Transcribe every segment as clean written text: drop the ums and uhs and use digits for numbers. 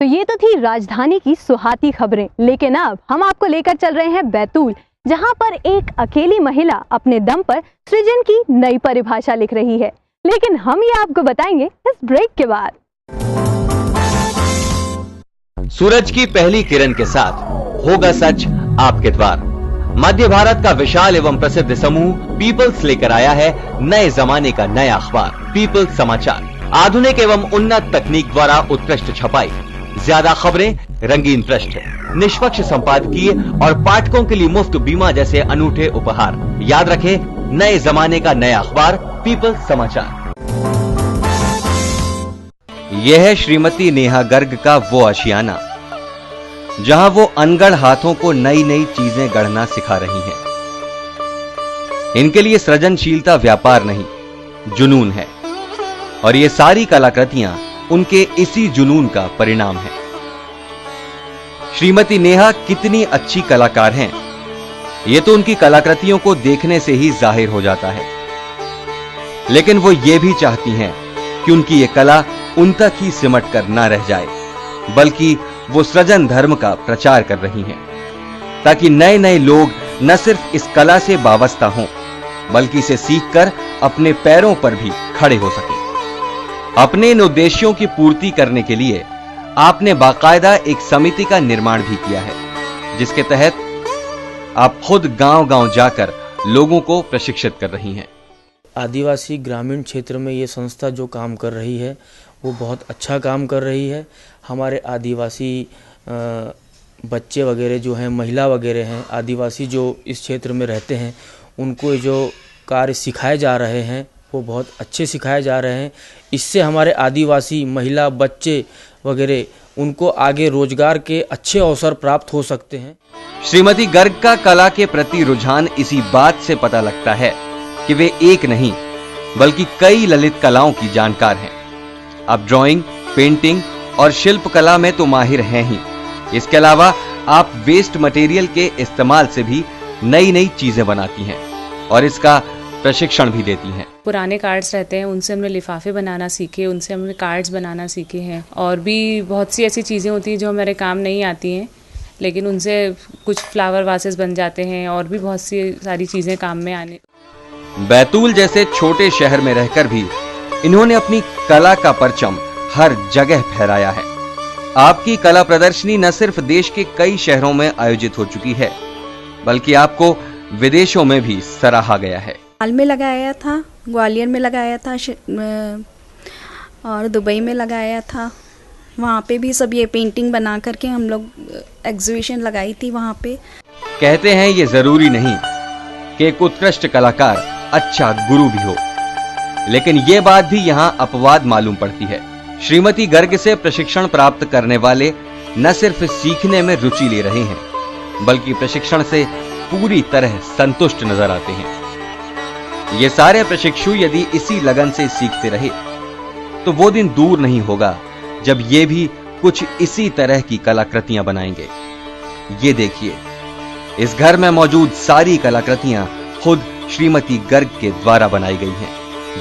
तो ये तो थी राजधानी की सुहाती खबरें, लेकिन अब हम आपको लेकर चल रहे हैं बैतूल, जहां पर एक अकेली महिला अपने दम पर सृजन की नई परिभाषा लिख रही है। लेकिन हम ये आपको बताएंगे इस ब्रेक के बाद। सूरज की पहली किरण के साथ होगा सच आपके द्वार। मध्य भारत का विशाल एवं प्रसिद्ध समूह पीपल्स लेकर आया है नए जमाने का नया अखबार पीपल्स समाचार। आधुनिक एवं उन्नत तकनीक द्वारा उत्कृष्ट छपाई, ज्यादा खबरें, रंगीन पृष्ठ, निष्पक्ष संपादकीय और पाठकों के लिए मुफ्त बीमा जैसे अनूठे उपहार। याद रखें, नए जमाने का नया अखबार पीपल्स समाचार। यह है श्रीमती नेहा गर्ग का वो आशियाना जहां वो अनगढ़ हाथों को नई नई चीजें गढ़ना सिखा रही हैं। इनके लिए सृजनशीलता व्यापार नहीं, जुनून है, और ये सारी कलाकृतियां उनके इसी जुनून का परिणाम है। श्रीमती नेहा कितनी अच्छी कलाकार हैं, ये तो उनकी कलाकृतियों को देखने से ही जाहिर हो जाता है। लेकिन वो ये भी चाहती हैं कि उनकी ये कला उन तक ही सिमट कर ना रह जाए, बल्कि वो सृजन धर्म का प्रचार कर रही हैं, ताकि नए नए लोग न सिर्फ इस कला से वाबस्ता हों, बल्कि इसे सीखकर अपने पैरों पर भी खड़े हो सकें। अपने इन उद्देश्यों की पूर्ति करने के लिए आपने बाकायदा एक समिति का निर्माण भी किया है, जिसके तहत आप खुद गांव-गांव जाकर लोगों को प्रशिक्षित कर रही हैं। आदिवासी ग्रामीण क्षेत्र में ये संस्था जो काम कर रही है वो बहुत अच्छा काम कर रही है। हमारे आदिवासी बच्चे वगैरह जो हैं, महिला वगैरह हैं, आदिवासी जो इस क्षेत्र में रहते हैं, उनको जो कार्य सिखाए जा रहे हैं वो बहुत अच्छे सिखाए जा रहे हैं। इससे हमारे आदिवासी महिला बच्चे वगैरह उनको आगे रोजगार के अच्छे अवसर प्राप्त हो सकते हैं। श्रीमती गर्ग का कला के प्रति रुझान इसी बात से पता लगता है कि वे एक नहीं बल्कि कई ललित कलाओं की जानकार हैं। आप ड्राइंग, पेंटिंग और शिल्प कला में तो माहिर हैं ही, इसके अलावा आप वेस्ट मटेरियल के इस्तेमाल से भी नई नई चीजें बनाती हैं और इसका प्रशिक्षण भी देती हैं। पुराने कार्ड्स रहते हैं, उनसे हमने लिफाफे बनाना सीखे, उनसे हमने कार्ड्स बनाना सीखे हैं, और भी बहुत सी ऐसी चीज़ें होती हैं जो हमारे काम नहीं आती हैं, लेकिन उनसे कुछ फ्लावर वासेस बन जाते हैं और भी बहुत सी सारी चीज़ें काम में आने। बैतूल जैसे छोटे शहर में रहकर भी इन्होंने अपनी कला का परचम हर जगह फहराया है। आपकी कला प्रदर्शनी न सिर्फ देश के कई शहरों में आयोजित हो चुकी है, बल्कि आपको विदेशों में भी सराहा गया है। हाल में लगाया था, ग्वालियर में लगाया था और दुबई में लगाया था। वहाँ पे भी सब ये पेंटिंग बना करके हम लोग एग्जीबिशन लगाई थी वहाँ पे। कहते हैं ये जरूरी नहीं कि एक उत्कृष्ट कलाकार अच्छा गुरु भी हो, लेकिन ये बात भी यहाँ अपवाद मालूम पड़ती है। श्रीमती गर्ग से प्रशिक्षण प्राप्त करने वाले न सिर्फ सीखने में रुचि ले रहे हैं, बल्कि प्रशिक्षण से पूरी तरह संतुष्ट नजर आते हैं। ये सारे प्रशिक्षु यदि इसी लगन से सीखते रहे तो वो दिन दूर नहीं होगा जब ये भी कुछ इसी तरह की कलाकृतियां बनाएंगे। ये देखिए, इस घर में मौजूद सारी कलाकृतियां खुद श्रीमती गर्ग के द्वारा बनाई गई हैं।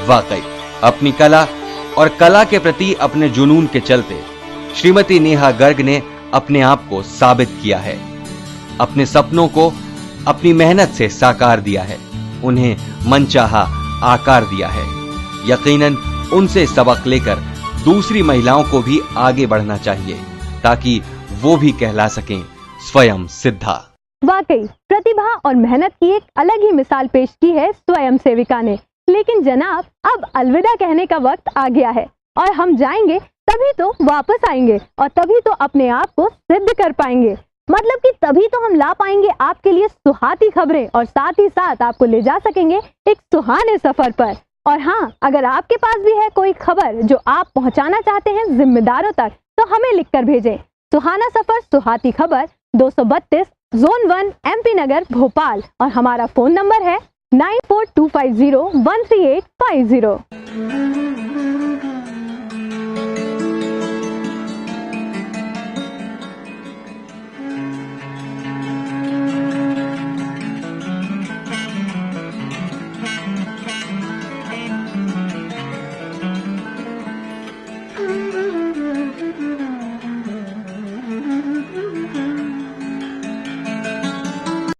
वाकई अपनी कला और कला के प्रति अपने जुनून के चलते श्रीमती नेहा गर्ग ने अपने आप को साबित किया है, अपने सपनों को अपनी मेहनत से साकार दिया है, उन्हें मनचाहा आकार दिया है। यकीनन उनसे सबक लेकर दूसरी महिलाओं को भी आगे बढ़ना चाहिए, ताकि वो भी कहला सकें स्वयं सिद्धा। वाकई प्रतिभा और मेहनत की एक अलग ही मिसाल पेश की है स्वयं सेविका ने। लेकिन जनाब, अब अलविदा कहने का वक्त आ गया है और हम जाएंगे तभी तो वापस आएंगे, और तभी तो अपने आप को सिद्ध कर पाएंगे। मतलब कि तभी तो हम ला पाएंगे आपके लिए सुहाती खबरें, और साथ ही साथ आपको ले जा सकेंगे एक सुहाने सफर पर। और हाँ, अगर आपके पास भी है कोई खबर जो आप पहुंचाना चाहते हैं जिम्मेदारों तक, तो हमें लिखकर भेजें। सुहाना सफर सुहाती खबर 232 जोन 1 MP नगर भोपाल, और हमारा फोन नंबर है 9425013850।